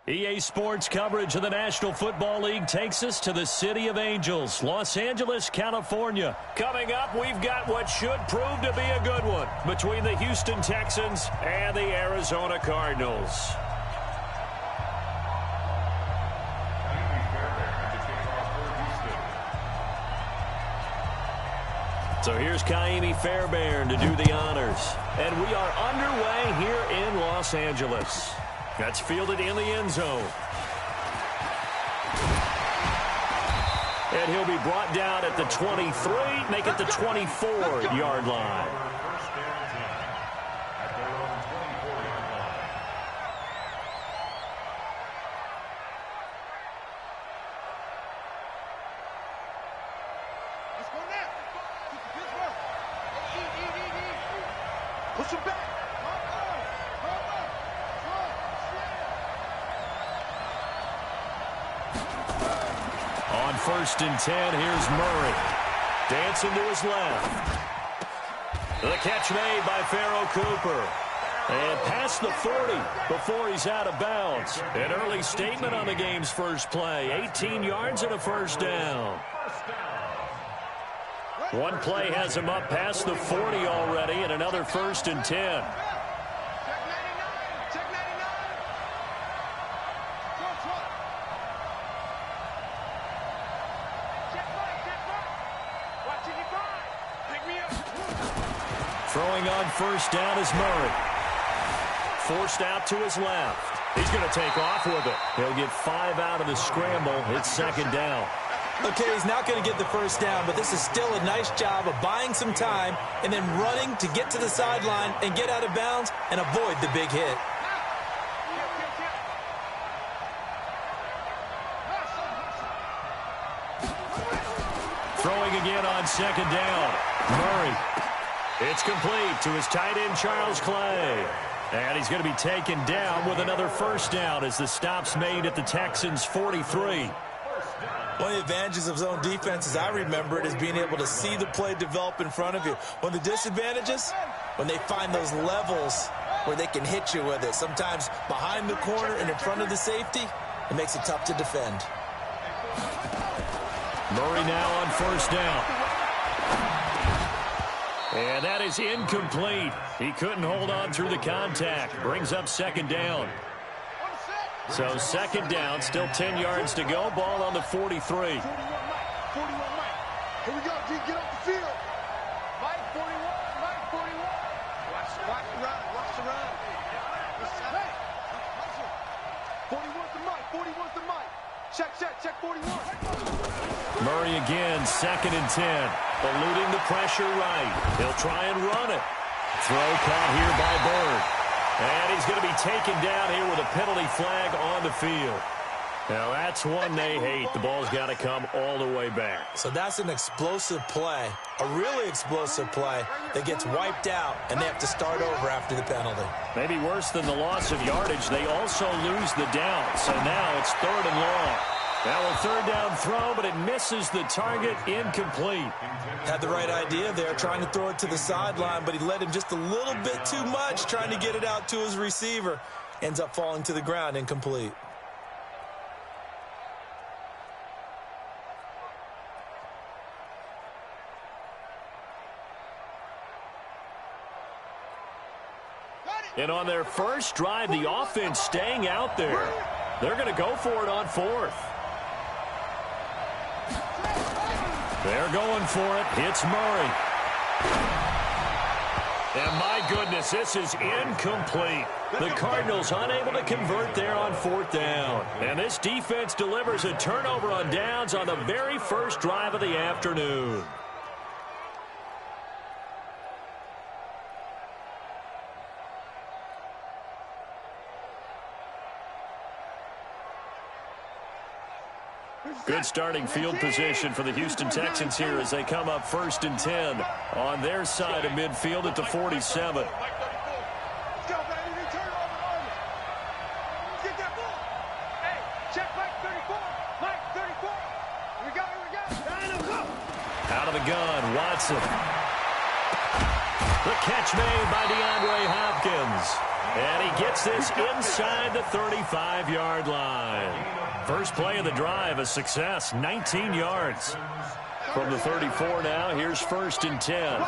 EA Sports coverage of the National Football League takes us to the City of Angels, Los Angeles, California. Coming up, we've got what should prove to be a good one between the Houston Texans and the Arizona Cardinals. So here's Ka'imi Fairbairn to do the honors. And we are underway here in Los Angeles. That's fielded in the end zone. And he'll be brought down at the 23, make it the 24-yard line. Push him back. On 1st and 10, here's Murray. Dancing to his left. The catch made by Pharoh Cooper. And past the 40 before he's out of bounds. An early statement on the game's first play. 18 yards and a first down. One play has him up past the 40 already, and another 1st and 10. Throwing on 1st down is Murray. Forced out to his left. He's going to take off with it. He'll get 5 out of the scramble. It's 2nd down. Okay, he's not going to get the 1st down, but this is still a nice job of buying some time and then running to get to the sideline and get out of bounds and avoid the big hit. Throwing again on 2nd down. Murray. It's complete to his tight end, Charles Clay. And he's going to be taken down with another 1st down as the stop's made at the Texans' 43. One of the advantages of zone defense, as I remember it, is being able to see the play develop in front of you. One of the disadvantages, when they find those levels where they can hit you with it, sometimes behind the corner and in front of the safety, it makes it tough to defend. Murray now on 1st down. And that is incomplete. He couldn't hold on through the contact. Brings up 2nd down. So 2nd down, still 10 yards to go. Ball on the 43. 41 Mike. Here we go, G. Get off the field. Mike, 41. Mike, 41. Watch the run. Watch the run. Hey, 41's the Mike. 41's the Mike. Check 41. Murray again, 2nd and 10. Eluding the pressure right. He'll try and run it. Throw caught here by Bird. And he's going to be taken down here with a penalty flag on the field. Now, that's one they hate. The ball's got to come all the way back. So that's an explosive play, a really explosive play that gets wiped out, and they have to start over after the penalty. Maybe worse than the loss of yardage, they also lose the down. So now it's 3rd and long. Now a 3rd down throw, but it misses the target, incomplete. Had the right idea there, trying to throw it to the sideline, but he led him just a little bit too much, trying to get it out to his receiver. Ends up falling to the ground, incomplete. And on their first drive, the offense staying out there. They're going to go for it on 4th. They're going for it. It's Murray. And my goodness, this is incomplete. The Cardinals unable to convert there on 4th down. And this defense delivers a turnover on downs on the very first drive of the afternoon. Good starting field position for the Houston Texans here as they come up 1st and 10 on their side of midfield at the 47. Out of the gun, Watson. The catch made by DeAndre Hopkins. And he gets this inside the 35-yard line. First play of the drive, a success, 19 yards. From the 34 now, here's 1st and 10.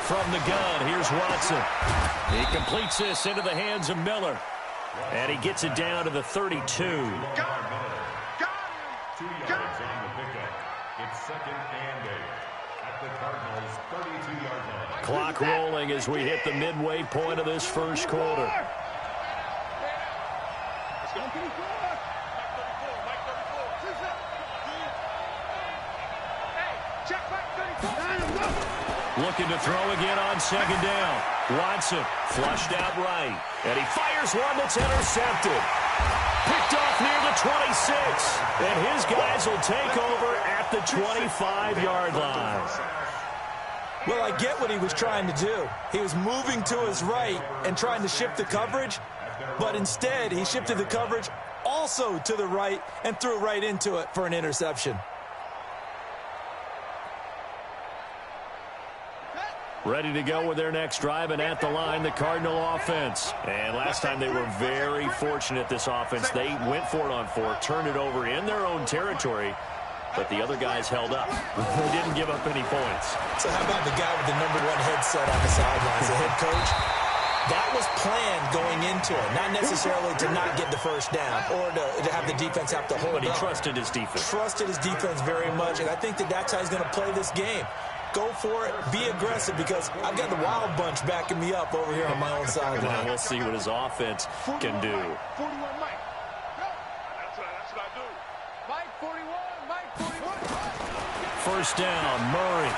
From the gun, here's Watson. He completes this into the hands of Miller. And he gets it down to the 32. Got him. 2 yards on the pickup. It's 2nd and 8 at the Cardinals' 32-yard line. Clock rolling as we hit the midway point of this first quarter. Looking to throw again on 2nd down. Watson flushed out right. And he fires one that's intercepted. Picked off near the 26. And his guys will take over at the 25-yard line. Well, I get what he was trying to do. He was moving to his right and trying to shift the coverage. But instead, he shifted the coverage also to the right and threw right into it for an interception. Ready to go with their next drive, and at the line, the Cardinal offense. And last time they were very fortunate, this offense. They went for it on 4, turned it over in their own territory, but the other guys held up. They didn't give up any points. So how about the guy with the #1 headset on the sidelines, the head coach? That was planned going into it, not necessarily to not get the first down or to have the defense have to hold But he up. trusted his defense. Trusted his defense very much, and I think that's how he's going to play this game. Go for it. Be aggressive, because I've got the Wild Bunch backing me up over here on my own sideline. We'll see what his offense can do. 41, Mike. That's what I do. Mike, 41, Mike, 41. First down, Murray.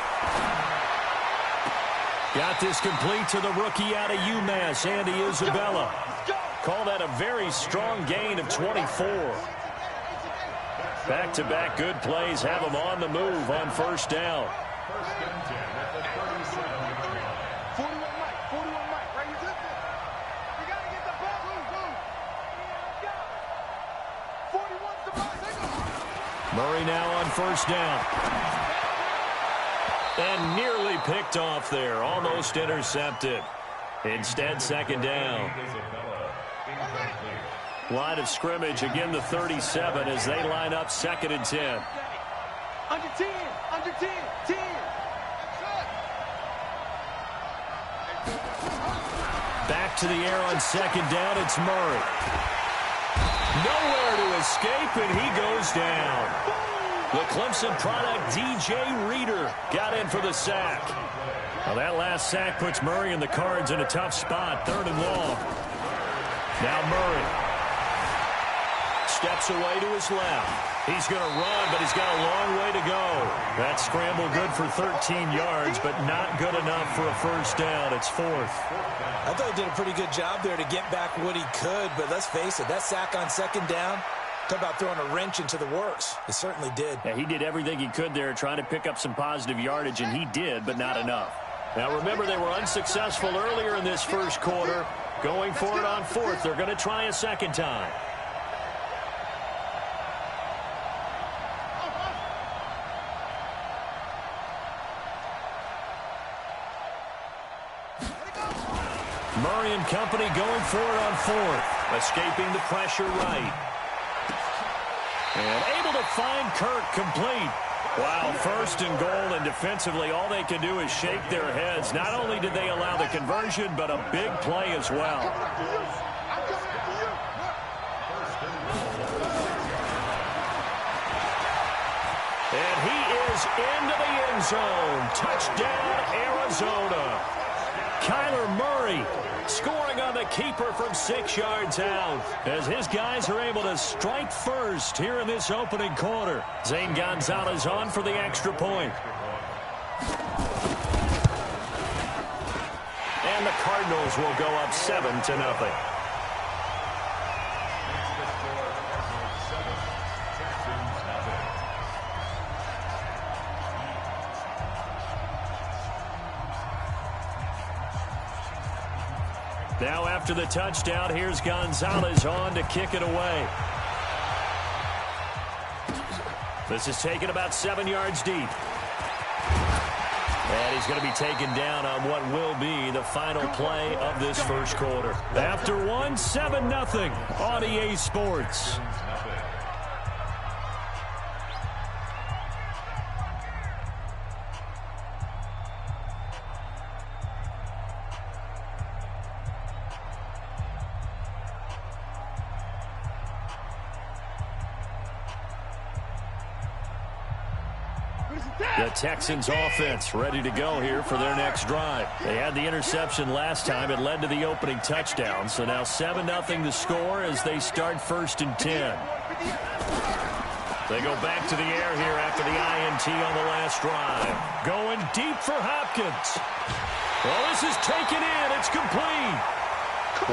Got this complete to the rookie out of UMass, Andy Isabella. Call that a very strong gain of 24. Back-to-back good plays have him on the move on first down. 41, Mike, right here. You got to get the ball. Move. 41's the ball. Murray now on first down. And nearly picked off there. Almost intercepted. Instead, 2nd down. Line of scrimmage, again the 37 as they line up 2nd and 10. Under 10. 10. Back to the air on 2nd down, it's Murray. Nowhere to escape, and he goes down. The Clemson product, DJ Reader, got in for the sack. Well, that last sack puts Murray and the Cards in a tough spot, 3rd and long. Now Murray steps away to his left. He's going to run, but he's got a long way to go. That scramble good for 13 yards, but not good enough for a first down. It's 4th. I thought he did a pretty good job there to get back what he could, but let's face it, that sack on 2nd down, talk about throwing a wrench into the works. It certainly did. Yeah, he did everything he could there trying to pick up some positive yardage, and he did, but not enough. Now, remember, they were unsuccessful earlier in this first quarter. Going for it on 4th. They're going to try a second time. Murray and company going for it on 4th. Escaping the pressure right. And able to find Kirk complete. Wow, 1st and goal, and defensively all they can do is shake their heads. Not only did they allow the conversion, but a big play as well. And he is into the end zone. Touchdown, Arizona. Kyler Murray scoring on the keeper from 6 yards out as his guys are able to strike first here in this opening quarter. Zane Gonzalez on for the extra point. And the Cardinals will go up 7-0. Now after the touchdown, here's Gonzalez on to kick it away. This is taken about 7 yards deep. And he's going to be taken down on what will be the final play of this first quarter. After 7-0 on EA Sports. The Texans offense ready to go here for their next drive. They had the interception last time. It led to the opening touchdown. So now 7-0 the score as they start 1st and 10. They go back to the air here after the INT on the last drive. Going deep for Hopkins. Well, this is taken in. It's complete.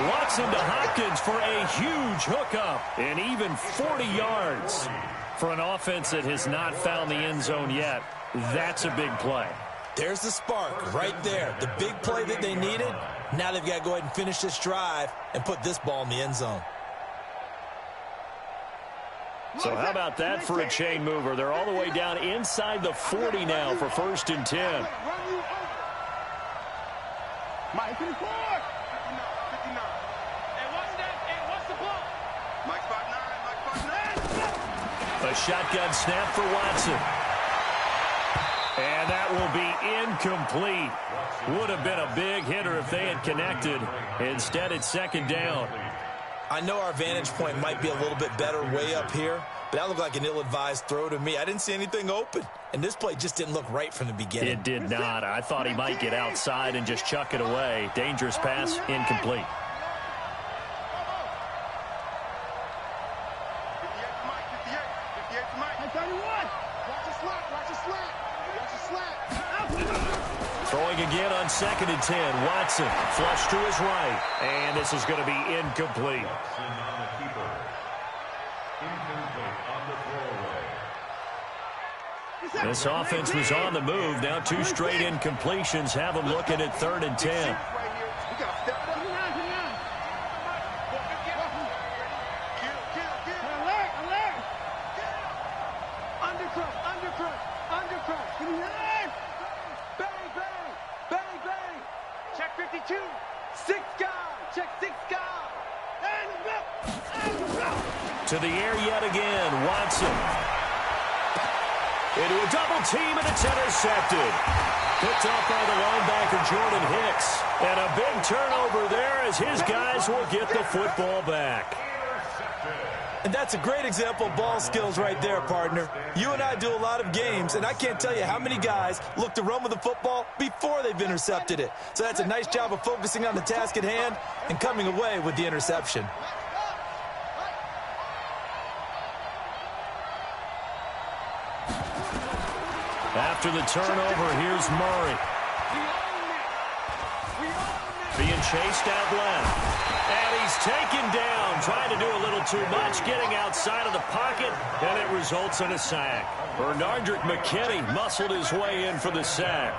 Watson to Hopkins for a huge hookup and even 40 yards. For an offense that has not found the end zone yet, that's a big play. There's the spark right there. The big play that they needed. Now they've got to go ahead and finish this drive and put this ball in the end zone. So how about that for a chain mover? They're all the way down inside the 40 now for 1st and 10. Mike 54. 59. Hey, what's the ball? Mike 59. A shotgun snap for Watson. And that will be incomplete. Would have been a big hitter if they had connected. Instead, it's 2nd down. I know our vantage point might be a little bit better way up here, but that looked like an ill-advised throw to me. I didn't see anything open, and this play just didn't look right from the beginning. It did not. I thought he might get outside and just chuck it away. Dangerous pass, incomplete. Throwing again on 2nd and 10. Watson flush to his right. And this is going to be incomplete. This offense was on the move. Now 2 straight incompletions have them looking at 3rd and 10. To the air yet again, Watson. Into a double team, and it's intercepted. Picked off by the linebacker, Jordan Hicks. And a big turnover there as his guys will get the football back. And that's a great example of ball skills right there, partner. You and I do a lot of games, and I can't tell you how many guys look to run with the football before they've intercepted it. So that's a nice job of focusing on the task at hand and coming away with the interception. After the turnover, here's Murray. Being chased out left. And he's taken down, trying to do a little too much, getting outside of the pocket, and it results in a sack. Bernardrick McKinney muscled his way in for the sack.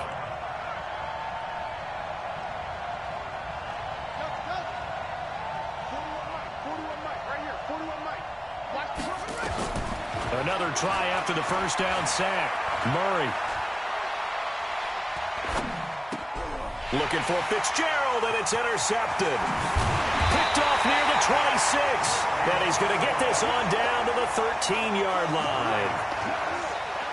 Another try after the first down sack. Murray. Looking for Fitzgerald, and it's intercepted. Picked off near the 26. And he's going to get this on down to the 13-yard line.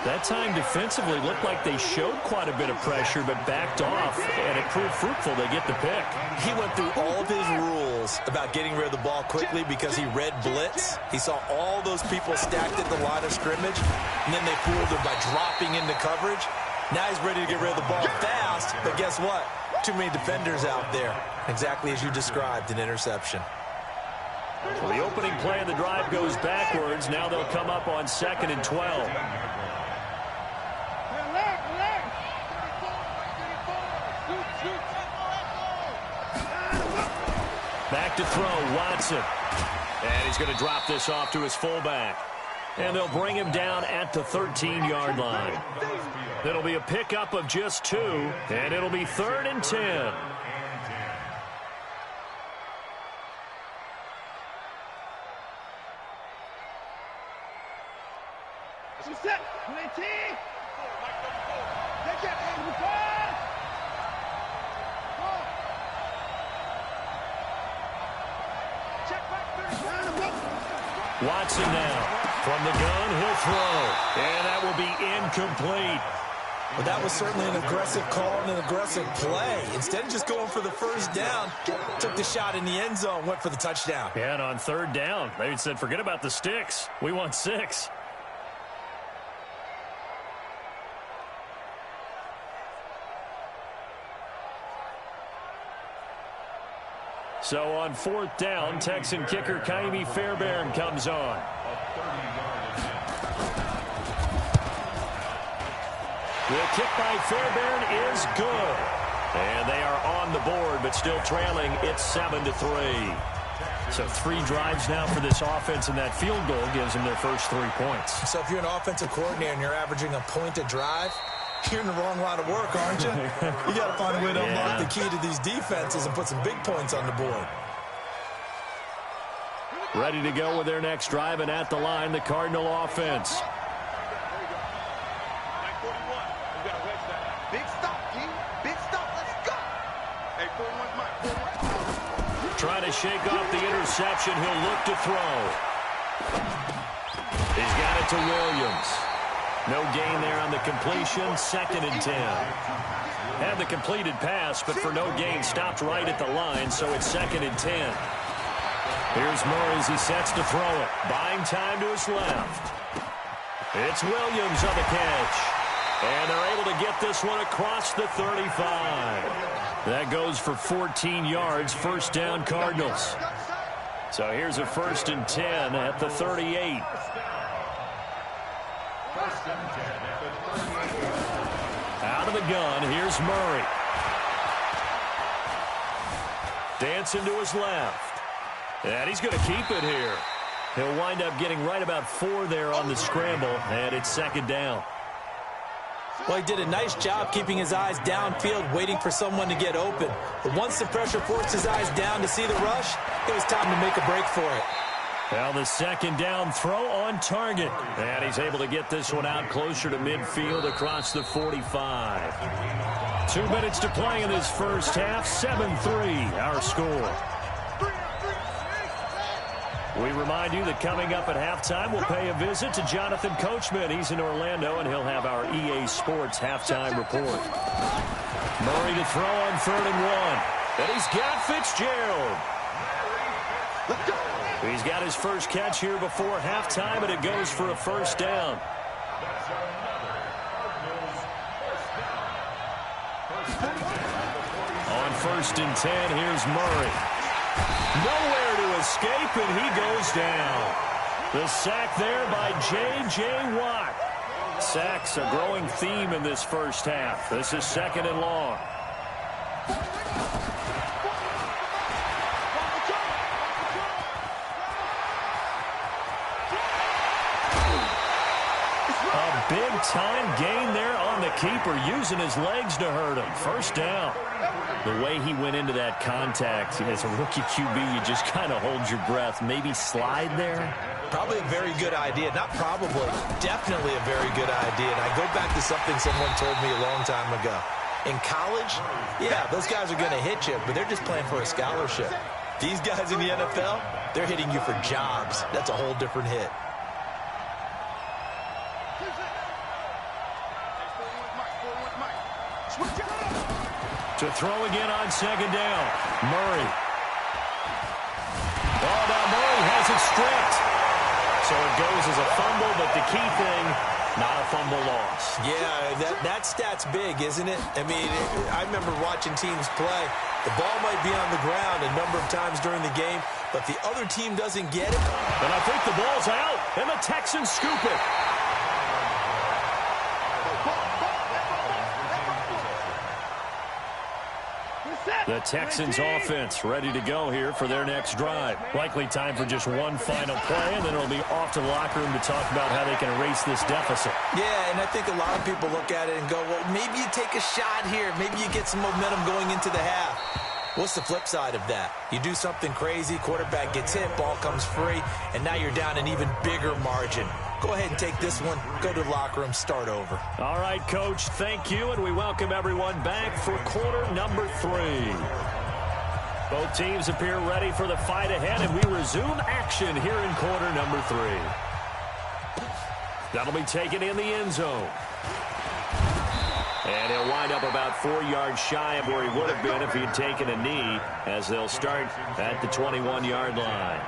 That time defensively looked like they showed quite a bit of pressure, but backed off, and it proved fruitful. They get the pick. He went through all of his rules about getting rid of the ball quickly because he read blitz. He saw all those people stacked at the line of scrimmage, and then they fooled him by dropping into coverage. Now he's ready to get rid of the ball fast, but guess what? Too many defenders out there. Exactly as you described, an interception. Well, the opening play of the drive goes backwards. Now they'll come up on 2nd and 12. Back to throw, Watson. And he's going to drop this off to his fullback. And they'll bring him down at the 13-yard line. It'll be a pickup of just 2, and it'll be 3rd and 10. Watson now. From the gun, he'll throw. And that will be incomplete. But that was certainly an aggressive call and an aggressive play. Instead of just going for the first down, took the shot in the end zone, went for the touchdown. Yeah, and on third down, they said, forget about the sticks. We want 6. So on fourth down, Texan kicker Ka'imi Fairbairn comes on. The kick by Fairbairn is good. And they are on the board, but still trailing. It's 7-3. So 3 drives now for this offense, and that field goal gives them their first 3 points. So if you're an offensive coordinator and you're averaging a point a drive, you're in the wrong line of work, aren't you? You got to find a way to unlock the key to these defenses and put some big points on the board. Ready to go with their next drive, and at the line, the Cardinal offense. Big stop, G. Big stop. Let's go. Hey, 41's mine. 41. Trying to shake off the interception. He'll look to throw. He's got it to Williams. No gain there on the completion. 2nd and 10. Had the completed pass, but for no gain, stopped right at the line, so it's 2nd and 10. Here's Murray as he sets to throw it. Buying time to his left. It's Williams on the catch. And they're able to get this one across the 35. That goes for 14 yards. First down, Cardinals. So here's a 1st and 10 at the 38. Out of the gun, here's Murray. Dancing to his left. And he's going to keep it here. He'll wind up getting right about 4 there on the scramble, and it's 2nd down. Well, he did a nice job keeping his eyes downfield, waiting for someone to get open. But once the pressure forced his eyes down to see the rush, it was time to make a break for it. Well, the 2nd down throw on target. And he's able to get this one out closer to midfield across the 45. 2 minutes to play in this first half. 7-3, our score. We remind you that coming up at halftime, we'll pay a visit to Jonathan Coachman. He's in Orlando, and he'll have our EA Sports halftime report. Murray to throw on 3rd and 1. And he's got Fitzgerald. He's got his first catch here before halftime, and it goes for a first down. On 1st and 10, here's Murray. Nowhere to escape, and he goes down. The sack there by J.J. Watt. Sacks a growing theme in this first half. This is 2nd and long. A big-time gain there on the keeper, using his legs to hurt him. First down. The way he went into that contact, as a rookie QB, you just kind of hold your breath. Maybe slide there? Probably a very good idea. Not probably, definitely a very good idea. And I go back to something someone told me a long time ago. In college, yeah, those guys are going to hit you, but they're just playing for a scholarship. These guys in the NFL, they're hitting you for jobs. That's a whole different hit. To throw again on 2nd down. Murray. Oh, now Murray has it stripped. So it goes as a fumble, but the key thing, not a fumble loss. Yeah, that stat's big, isn't it? I mean, I remember watching teams play. The ball might be on the ground a number of times during the game, but the other team doesn't get it. And I think the ball's out, and the Texans scoop it. The Texans offense ready to go here for their next drive. Likely time for just one final play, and then it'll be off to the locker room to talk about how they can erase this deficit. Yeah, and I think a lot of people look at it and go, well, maybe you take a shot here. Maybe you get some momentum going into the half. What's the flip side of that? You do something crazy, quarterback gets hit, ball comes free, and now you're down an even bigger margin. Go ahead and take this one, go to the locker room, start over. All right, Coach, thank you, and we welcome everyone back for quarter number 3. Both teams appear ready for the fight ahead, and we resume action here in quarter number 3. That'll be taken in the end zone. And he'll wind up about 4 yards shy of where he would have been if he had taken a knee, as they'll start at the 21-yard line.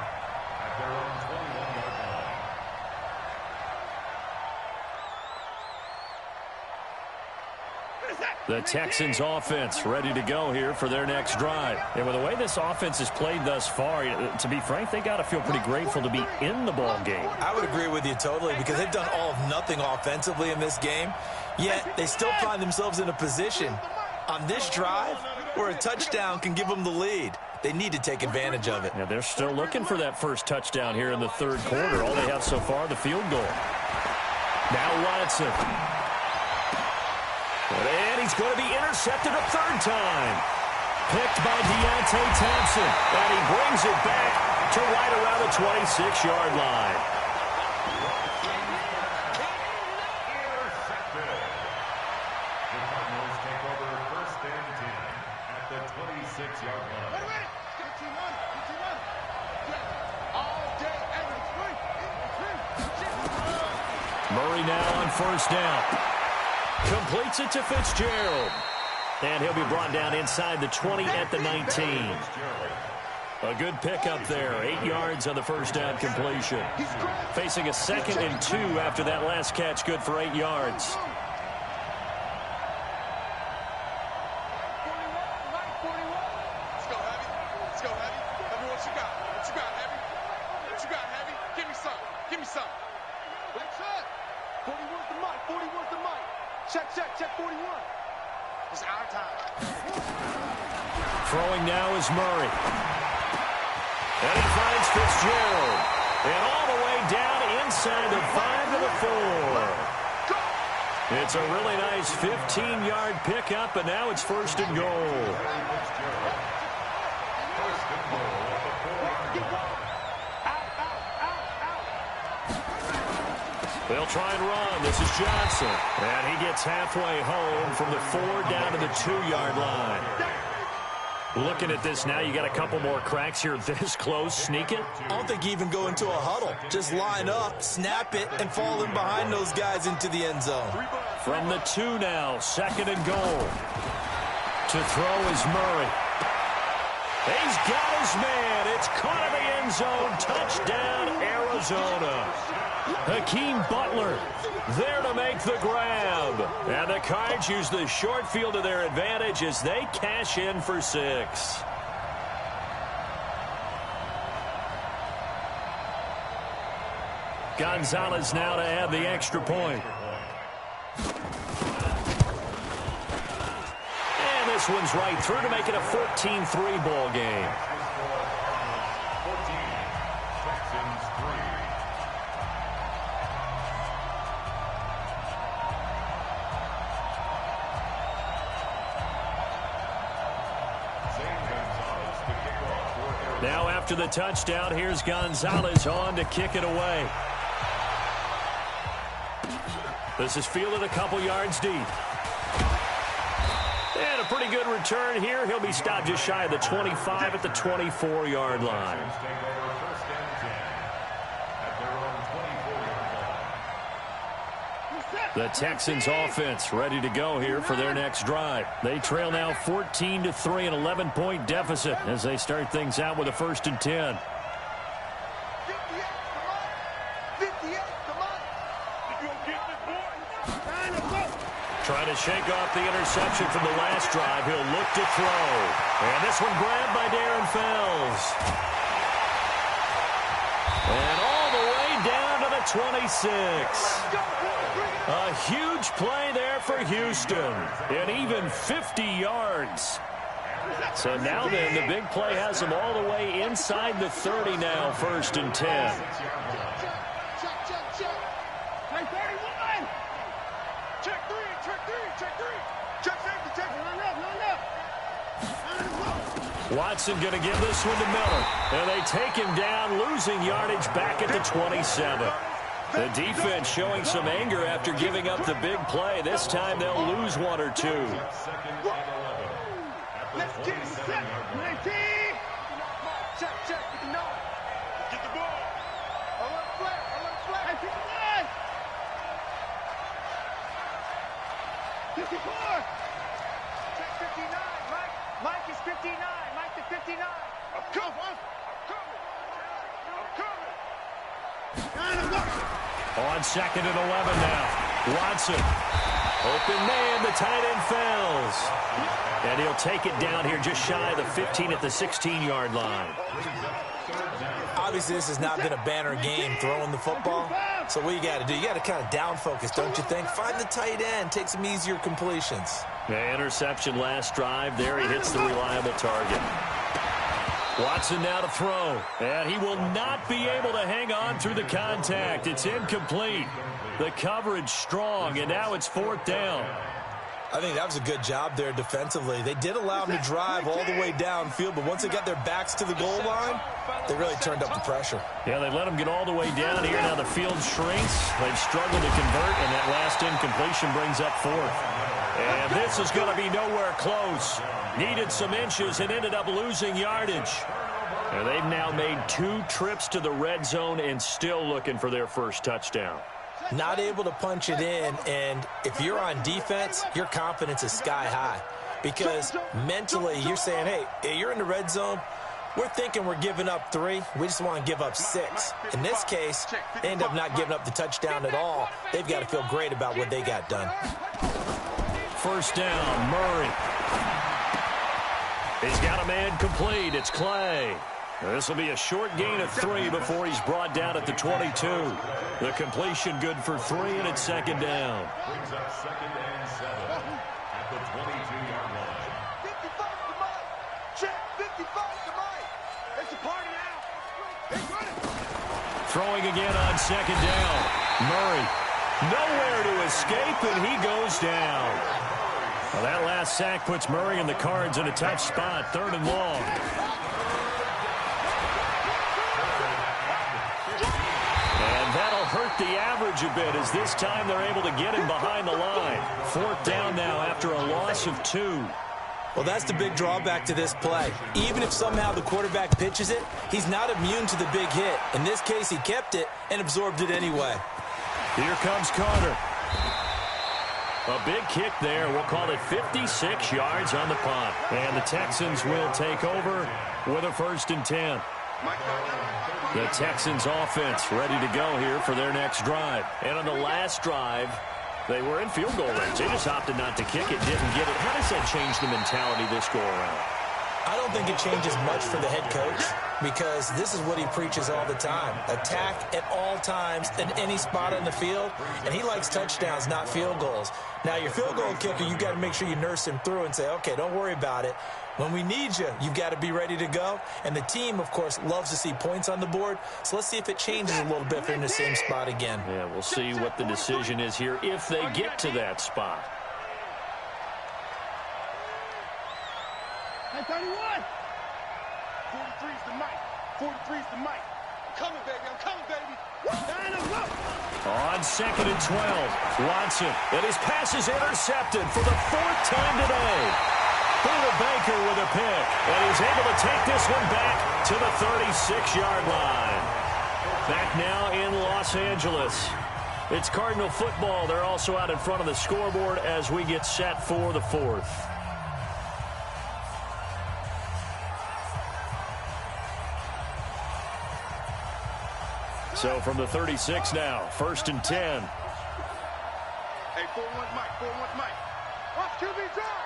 The Texans offense ready to go here for their next drive. And with the way this offense has played thus far, to be frank, they got to feel pretty grateful to be in the ball game. I would agree with you totally, because they've done all of nothing offensively in this game, yet they still find themselves in a position on this drive where a touchdown can give them the lead. They need to take advantage of it. Yeah, they're still looking for that first touchdown here in the third quarter. All they have so far, the field goal. Now Watson. And he's going to be intercepted a third time. Picked by Deontay Thompson. And he brings it back to right around the 26-yard line. The Cardinals take over first and 10 at the 26-yard line. Wait a minute. All day, Murray now on first down. Completes it to Fitzgerald. And he'll be brought down inside the 20 at the 19. A good pickup there. 8 yards on the first down completion. Facing a 2nd and 2 after that last catch. Good for 8 yards. Let's go, Heavy. Let's go, Heavy. Heavy, what you got? What you got, Heavy? What you got, Heavy? Give me some. Give me some. Black shot. 41's the mic. 41's the mic. Check, 41. It's our time. Throwing now is Murray. And he finds Fitzgerald. And all the way down inside the 5 to the 4. It's a really nice 15-yard pickup, and now it's first and goal. They'll try and run. This is Johnson. And he gets halfway home from the 4 down to the 2-yard line. Looking at this now, you got a couple more cracks here this close. Sneak it. I don't think you even go into a huddle. Just line up, snap it, and fall in behind those guys into the end zone. From the 2 now, 2nd and goal. To throw is Murray. He's got his man. It's caught in the end zone. Touchdown, Arizona. Hakeem Butler there to make the grab. And the Cards use the short field to their advantage as they cash in for 6. Gonzalez now to add the extra point. And this one's right through to make it a 14-3 ball game. Now after the touchdown, here's Gonzalez on to kick it away. This is fielded a couple yards deep. And a pretty good return here. He'll be stopped just shy of the 25 at the 24-yard line. The Texans offense ready to go here for their next drive. They trail now 14-3, an 11-point deficit as they start things out with a 1st and 10. 58, come on. You gonna get this, boy? Trying to shake off the interception from the last drive. He'll look to throw. And this one grabbed by Darren Fells. And all the way down to the 26. A huge play there for Houston. And even 50 yards. So now then, the big play has them all the way inside the 30 now, 1st and 10. Check. Play 31. Check 3. Check safety, check. Line up. Watson going to give this one to Miller. And they take him down, losing yardage back at the 27. The defense showing some anger after giving up the big play. This time they'll lose 1 or 2. Let's get it set. 19. check, 59. Get the ball. Alert flare, alert flare. Hey, 59. 54. Check 59, Mike. Mike is 59. Mike to 59. I'm coming. On 2nd and 11 now. Watson. Open man, the tight end fails. And he'll take it down here just shy of the 15 at the 16-yard line. Obviously, this has not been a banner game throwing the football. So what you got to do, you got to kind of down focus, don't you think? Find the tight end, take some easier completions. The interception last drive. There he hits the reliable target. Watson now to throw. And he will not be able to hang on through the contact. It's incomplete. The coverage strong, and now it's 4th down. I think that was a good job there defensively. They did allow them to drive all the way downfield, but once they got their backs to the goal line, they really turned up the pressure. Yeah, they let them get all the way down here. Now the field shrinks. They've struggled to convert, and that last incompletion brings up 4th. And this is going to be nowhere close. Needed some inches and ended up losing yardage. And they've now made 2 trips to the red zone and still looking for their first touchdown. Not able to punch it in, and if you're on defense, your confidence is sky high. Because mentally, you're saying, hey, you're in the red zone. We're thinking we're giving up 3. We just want to give up 6. In this case, they end up not giving up the touchdown at all. They've got to feel great about what they got done. 1st down, Murray. He's got a man complete. It's Clay. This will be a short gain of 3 before he's brought down at the 22. The completion good for 3, and it's 2nd down. Brings up 2nd and 7 at the 22-yard line. 55 to Mike. Check 55 to Mike. It's a party now. He's running. Throwing again on 2nd down. Murray. Nowhere to escape, and he goes down. Well, that last sack puts Murray and the Cards in a tough spot. 3rd and long. That'll hurt the average a bit as this time they're able to get him behind the line. 4th down now after a loss of 2. Well, that's the big drawback to this play. Even if somehow the quarterback pitches it, he's not immune to the big hit. In this case, he kept it and absorbed it anyway. Here comes Carter. A big kick there. We'll call it 56 yards on the punt. And the Texans will take over with a 1st and 10. The Texans offense ready to go here for their next drive. And on the last drive, they were in field goal range. They just opted not to kick it, didn't get it. How does that change the mentality this go around? I don't think it changes much for the head coach because this is what he preaches all the time. Attack at all times in any spot on the field, and he likes touchdowns, not field goals. Now, your field goal kicker, you got to make sure you nurse him through and say, okay, don't worry about it. When we need you, you've got to be ready to go. And the team, of course, loves to see points on the board. So let's see if it changes a little bit if they're in the same spot again. Yeah, we'll see what the decision is here if they get to that spot. Hey, 31. 43's the Mike. 43's the Mike. I'm coming, baby. I'm coming, baby. On 2nd and 12, Watson. And his pass is intercepted for the 4th time today. Buda Baker with a pick. And he's able to take this one back to the 36-yard line. Back now in Los Angeles. It's Cardinal football. They're also out in front of the scoreboard as we get set for the 4th. So from the 36 now, 1st and 10. Hey, 4-1's Mike. 4-1's Mike. Watch QB drop.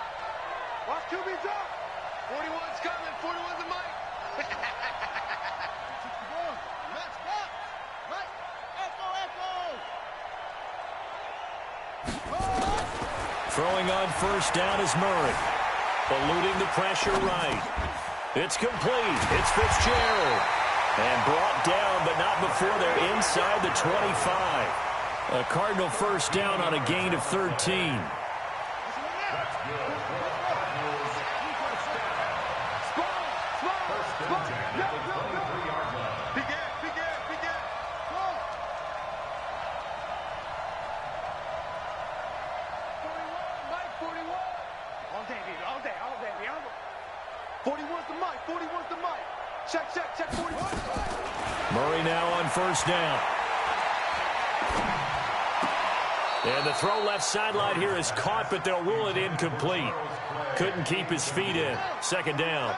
Watch QB drop. 41's coming. 41's a Mike. Let's go. Mike. Echo. Throwing on 1st down is Murray. Eluding the pressure right. It's complete. It's Fitzgerald. And brought down, but not before they're inside the 25. A Cardinal 1st down on a gain of 13. Check 41. Murray now on first down. And the throw left sideline here is caught, but they'll rule it incomplete. Couldn't keep his feet in. Second down.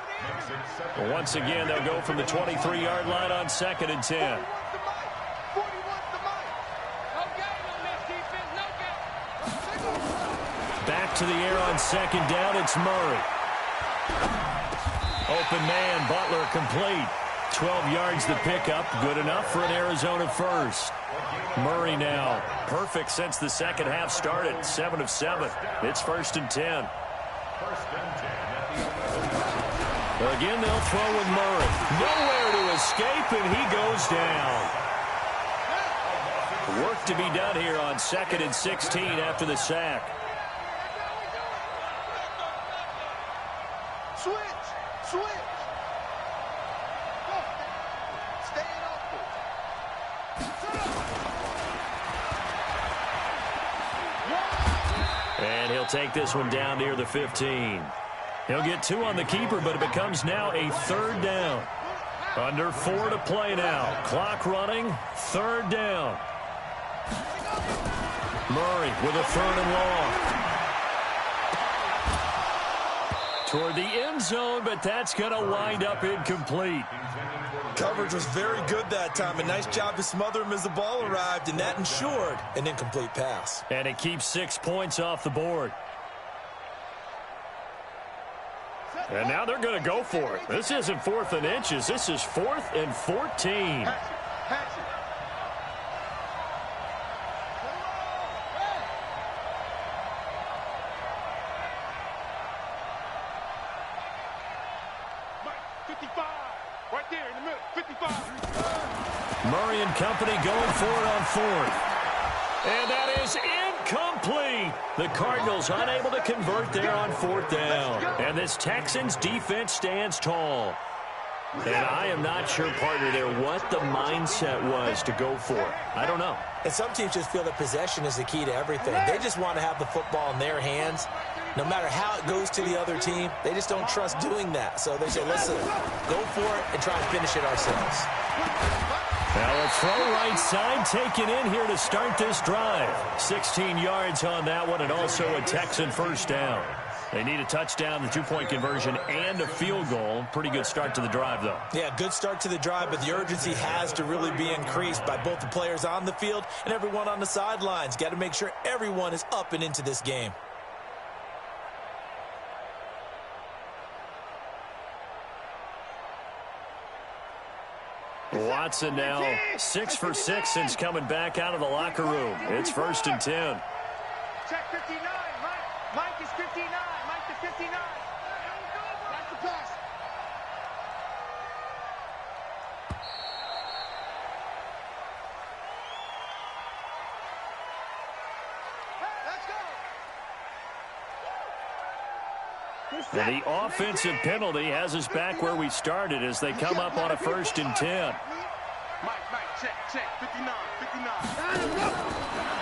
Once again, they'll go from the 23-yard line on 2nd and 10. Back to the air on 2nd down. It's Murray. Open man, Butler complete. 12 yards to pick up. Good enough for an Arizona first. Murray now perfect since the second half started. 7 of 7. It's 1st and 10. Again, they'll throw with Murray. Nowhere to escape, and he goes down. Work to be done here on 2nd and 16 after the sack. Switch. Stay in And he'll take this one down near the 15. He'll get 2 on the keeper, but it becomes now a 3rd down. Under 4 to play now. Clock running. 3rd down. Murray with a 3rd and long. Toward the end zone, but that's going to wind up incomplete. Coverage was very good that time. A nice job to smother him as the ball arrived, and that ensured an incomplete pass. And it keeps 6 points off the board. And now they're going to go for it. This isn't 4th and inches. This is 4th and 14. Pass it. Mike, 55. Right there in the middle. 55. Murray and company going for it on 4th. And that is incomplete. The Cardinals unable to convert there on 4th down. And this Texans defense stands tall. And I am not sure, partner, there what the mindset was to go for it. I don't know. And some teams just feel that possession is the key to everything. They just want to have the football in their hands. No matter how it goes to the other team, they just don't trust doing that. So they say, listen, go for it and try and finish it ourselves. Now a throw right side taken in here to start this drive. 16 yards on that one, and also a Texan first down. They need a touchdown, the 2-point conversion, and a field goal. Pretty good start to the drive, though. Yeah, good start to the drive, but the urgency has to really be increased by both the players on the field and everyone on the sidelines. Got to make sure everyone is up and into this game. Watson now 6 for 6 since coming back out of the locker room. It's 1st and 10. Check 59. Mike is 59. Mike to 59. That's the pass. Let's go. And the offensive penalty has us back where we started as they come up on a 1st and 10. Mike, check. 59.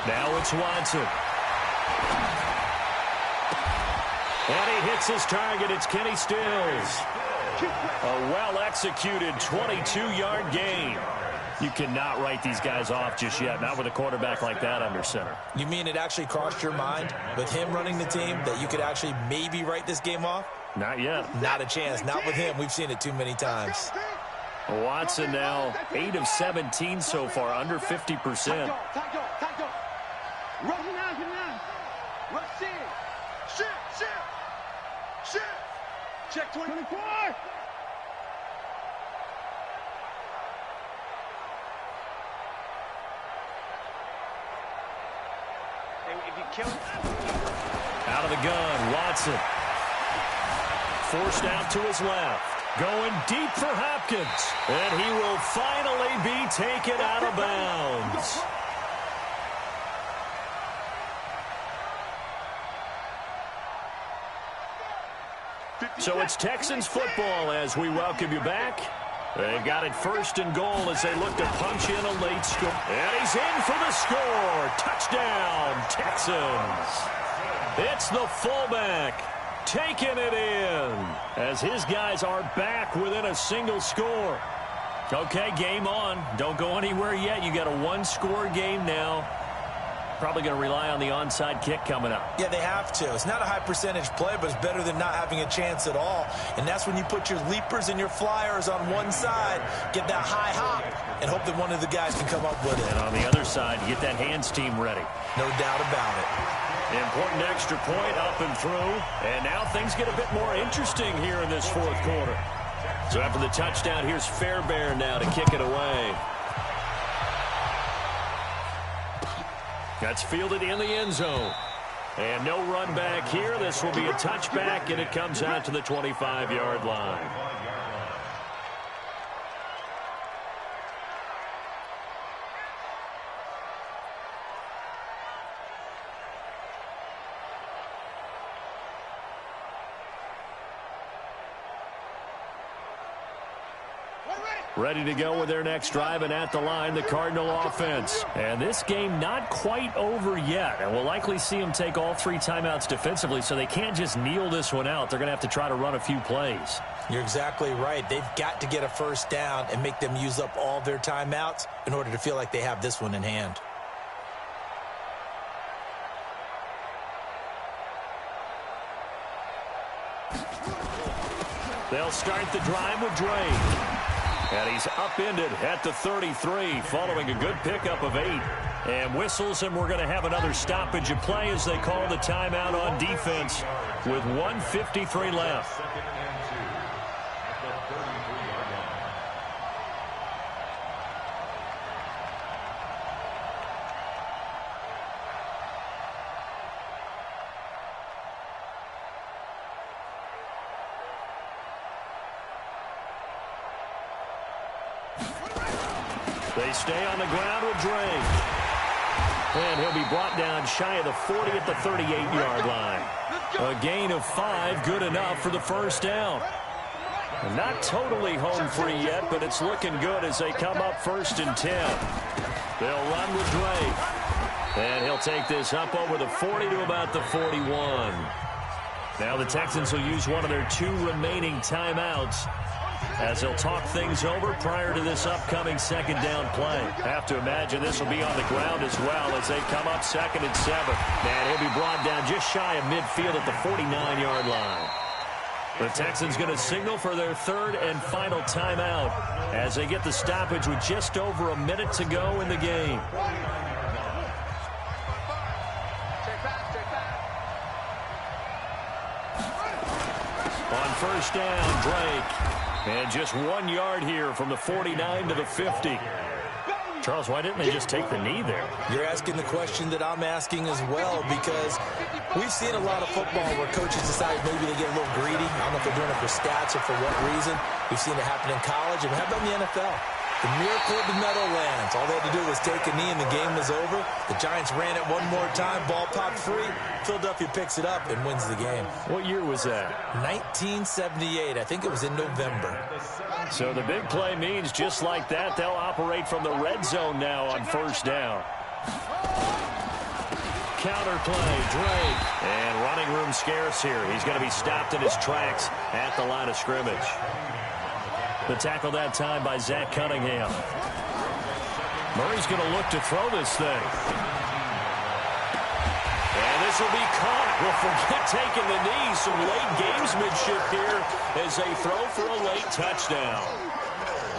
Now it's Watson. And he hits his target. It's Kenny Stills. A well-executed 22-yard gain. You cannot write these guys off just yet, not with a quarterback like that under center. You mean it actually crossed your mind with him running the team that you could actually maybe write this game off? Not yet. Not a chance. Not with him. We've seen it too many times. Watson now 8 of 17 so far, under 50%. Rush now. Rush in. Shift. Check 24. If you kill it. Out of the gun, Watson. Forced out to his left. Going deep for Hopkins. And he will finally be taken out of bounds. So it's Texans football as we welcome you back. They've got it 1st and goal as they look to punch in a late score. And he's in for the score. Touchdown, Texans. It's the fullback. taking it in as his guys are back within a single score. Okay, game on. Don't go anywhere yet. You got a one-score game now. Probably going to rely on the onside kick coming up. Yeah, they have to. It's not a high-percentage play, but it's better than not having a chance at all. And that's when you put your leapers and your flyers on one side, get that high hop, and hope that one of the guys can come up with it. And on the other side, get that hands team ready. No doubt about it. Important extra point up and through. And now things get a bit more interesting here in this fourth quarter. So after the touchdown, here's Fairbairn now to kick it away. That's fielded in the end zone. And no run back here. This will be a touchback, and it comes out to the 25-yard line. Ready to go with their next drive, and at the line, the Cardinal offense. And this game not quite over yet, and we'll likely see them take all three timeouts defensively, so they can't just kneel this one out. They're going to have to try to run a few plays. You're exactly right. They've got to get a first down and make them use up all their timeouts in order to feel like they have this one in hand. They'll start the drive with Drake. And he's upended at the 33 following a good pickup of 8. And whistles, and we're going to have another stoppage of play as they call the timeout on defense with 1:53 left. They stay on the ground with Drake. And he'll be brought down shy of the 40 at the 38-yard line. A gain of 5, good enough for the first down. Not totally home free yet, but it's looking good as they come up 1st and 10. They'll run with Drake. And he'll take this up over the 40 to about the 41. Now the Texans will use one of their 2 remaining timeouts as they'll talk things over prior to this upcoming second down play. Have to imagine this will be on the ground as well as they come up 2nd and 7. And he'll be brought down just shy of midfield at the 49-yard line. The Texans going to signal for their 3rd and final timeout as they get the stoppage with just over a minute to go in the game. On first down, Drake. And just 1 yard here from the 49 to the 50. Charles, why didn't they just take the knee there? You're asking the question that I'm asking as well, because we've seen a lot of football where coaches decide maybe they get a little greedy. I don't know if they're doing it for stats or for what reason. We've seen it happen in college, and how about in the NFL? The miracle of the Meadowlands. All they had to do was take a knee and the game was over. The Giants ran it one more time. Ball popped free. Philadelphia picks it up and wins the game. What year was that? 1978. I think it was in November. So the big play means just like that, they'll operate from the red zone now on first down. Counter play, Drake. And running room scarce here. He's going to be stopped in his tracks at the line of scrimmage. The tackle that time by Zach Cunningham. Murray's going to look to throw this thing. And this will be caught. Well, forget taking the knee. Some late gamesmanship here as they throw for a late touchdown.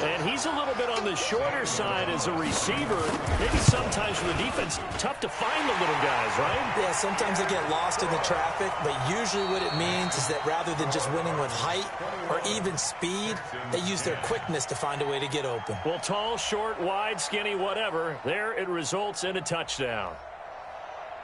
And he's a little bit on the shorter side as a receiver. Maybe sometimes for the defense, tough to find the little guys, right? Yeah, sometimes they get lost in the traffic, but usually what it means is that rather than just winning with height or even speed, they use their quickness to find a way to get open. Well, tall, short, wide, skinny, whatever, there it results in a touchdown.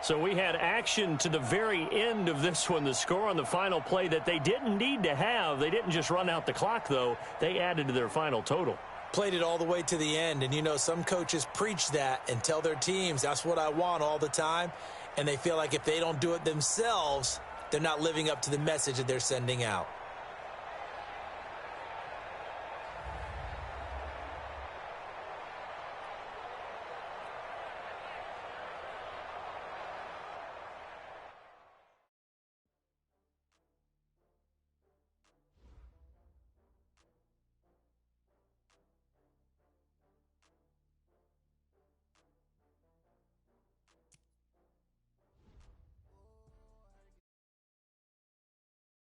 So we had action to the very end of this one, the score on the final play that they didn't need to have. They didn't just run out the clock, though. They added to their final total. Played it all the way to the end, and you know, some coaches preach that and tell their teams, that's what I want all the time, and they feel like if they don't do it themselves, they're not living up to the message that they're sending out.